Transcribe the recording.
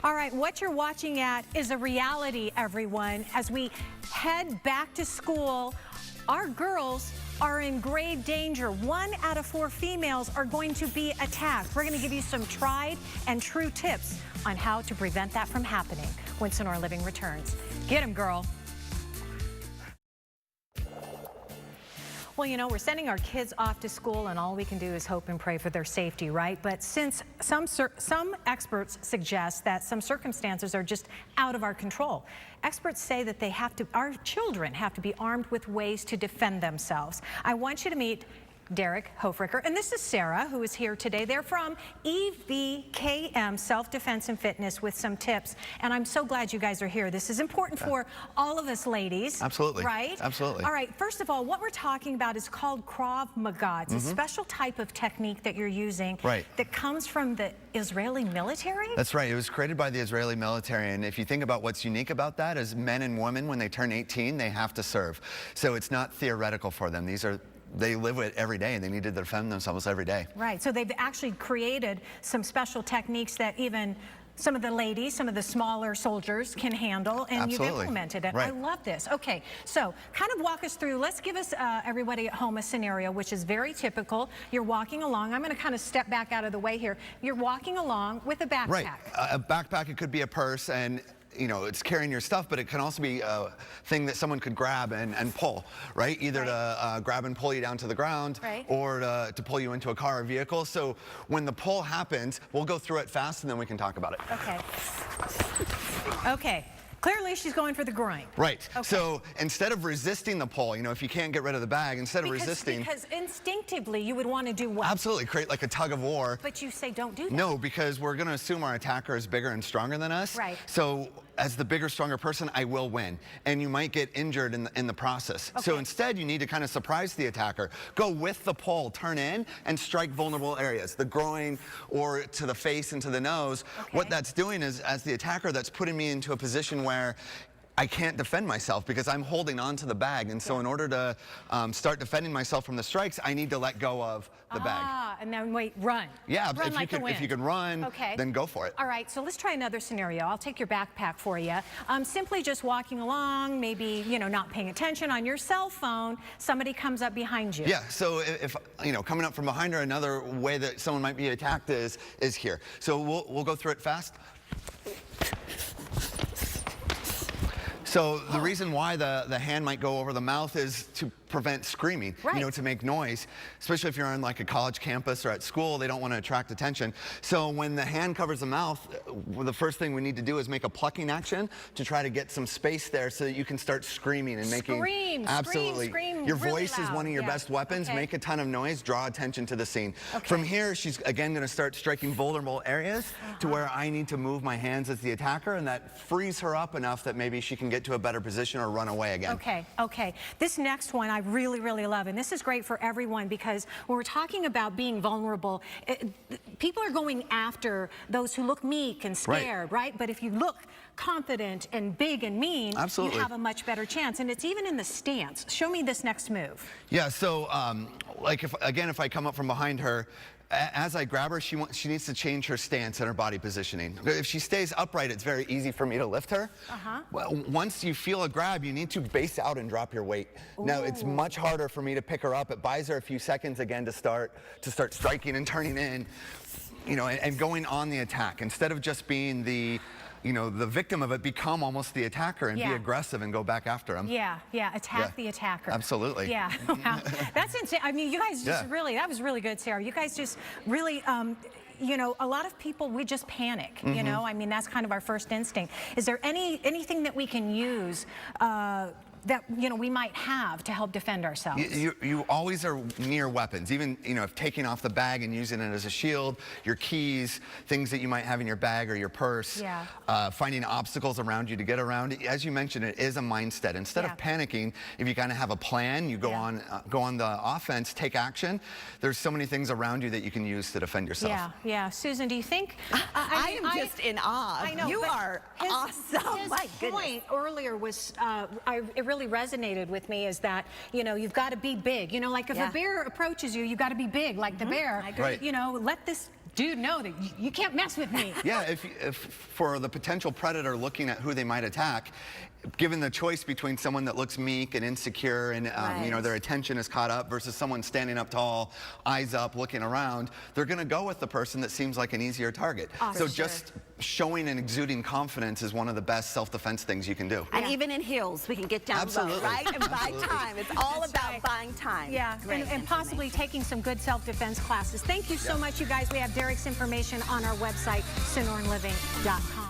All right, what you're watching at is a reality, everyone. As we head back to school, our girls are in grave danger. 1 out of 4 females are going to be attacked. We're going to give you some tried and true tips on how to prevent that from happening when Sonora Living returns. Get 'em, girl. Well, you know, we're sending our kids off to school and all we can do is hope and pray for their safety, right? But since some experts suggest that some circumstances are just out of our control, experts say that our children have to be armed with ways to defend themselves. I want you to meet Derek Hofricker, and this is Sarah, who is here today. They're from EVKM Self-Defense and Fitness with some tips, and I'm so glad you guys are here. This is important for all of us ladies. Absolutely. Right? Absolutely. All right, first of all, what we're talking about is called Krav Maga. It's a special type of technique that you're using that comes from the Israeli military? That's right. It was created by the Israeli military, and if you think about what's unique about that is men and women, when they turn 18, they have to serve. So it's not theoretical for them. They live it every day, and they need to defend themselves every day. Right, so they've actually created some special techniques that even some of the ladies, some of the smaller soldiers can handle, and you've implemented it. Right. I love this. Okay, so kind of walk us through, let's give us, everybody at home, a scenario which is very typical. You're walking along. I'm going to kind of step back out of the way here. You're walking along with a backpack. Right, a backpack, it could be a purse, and you know, it's carrying your stuff, but it can also be a thing that someone could grab and pull, right? Either to grab and pull you down to the ground, or to pull you into a car or vehicle. So when the pull happens, we'll go through it fast and then we can talk about it. Okay. Okay. Clearly, she's going for the groin. Right. Okay. So instead of resisting the pull, you know, if you can't get rid of the bag, instead of resisting. Because instinctively, you would want to do what? Absolutely. Create like a tug of war. But you say don't do that. No, because we're going to assume our attacker is bigger and stronger than us. Right. So as the bigger, stronger person, I will win. And you might get injured in the process. Okay. So instead, you need to kind of surprise the attacker. Go with the pull, turn in, and strike vulnerable areas. The groin or to the face and to the nose. Okay. What that's doing is, as the attacker, that's putting me into a position where I can't defend myself because I'm holding on to the bag. And so in order to start defending myself from the strikes, I need to let go of the bag. And then wait, run. Yeah, run if you can run, then go for it. All right, so let's try another scenario. I'll take your backpack for you. Simply just walking along, maybe, you know, not paying attention on your cell phone, somebody comes up behind you. Yeah, so if you know, coming up from behind her, another way that someone might be attacked is here. So we'll go through it fast. So the reason why the hand might go over the mouth is to prevent screaming, you know, to make noise, especially if you're on like a college campus or at school. They don't want to attract attention. So when the hand covers the mouth, the first thing we need to do is make a plucking action to try to get some space there so that you can start screaming and making scream your really voice loud. Is one of your best weapons. Make a ton of noise, draw attention to the scene. From here, she's again going to start striking vulnerable areas to where I need to move my hands as the attacker, and that frees her up enough that maybe she can get to a better position or run away again. Okay. This next one I really, really love, and this is great for everyone because when we're talking about being vulnerable, people are going after those who look meek and scared, right? But if you look confident and big and mean, you have a much better chance. And it's even in the stance. Show me this next move. Yeah, so like if I come up from behind her, as I grab her, she needs to change her stance and her body positioning. If she stays upright, it's very easy for me to lift her. Well, once you feel a grab, you need to base out and drop your weight. Now, it's much harder for me to pick her up. It buys her a few seconds again to start striking and turning in, you know, and going on the attack. Instead of just being the victim of it, become almost the attacker and be aggressive and go back after him. Attack the attacker. Absolutely. Yeah, wow. That's insane. I mean, you guys just really, that was really good, Sarah. You guys just really, you know, a lot of people, we just panic, you know? I mean, that's kind of our first instinct. Is there anything that we can use that, you know, we might have to help defend ourselves? You always are near weapons, even, you know, if taking off the bag and using it as a shield, your keys, things that you might have in your bag or your purse, finding obstacles around you to get around. As you mentioned, it is a mindset. Instead of panicking, if you kind of have a plan, you go on the offense, take action. There's so many things around you that you can use to defend yourself. Yeah. Susan, do you think? I am just in awe. I know, you are awesome. His My goodness. point earlier was, it really resonated with me, is that, you know, you've got to be big. You know, like if a bear approaches you, you've got to be big, like the bear. Right. You know, let this dude, know that you can't mess with me. Yeah, if for the potential predator looking at who they might attack, given the choice between someone that looks meek and insecure and you know, their attention is caught up versus someone standing up tall, eyes up, looking around, they're going to go with the person that seems like an easier target. So just showing and exuding confidence is one of the best self-defense things you can do. And even in heels, we can get down low, right? And buy time. It's all about buying time. Yeah, and possibly taking some good self-defense classes. Thank you so much, you guys. We have Derek's information on our website, sonoranliving.com.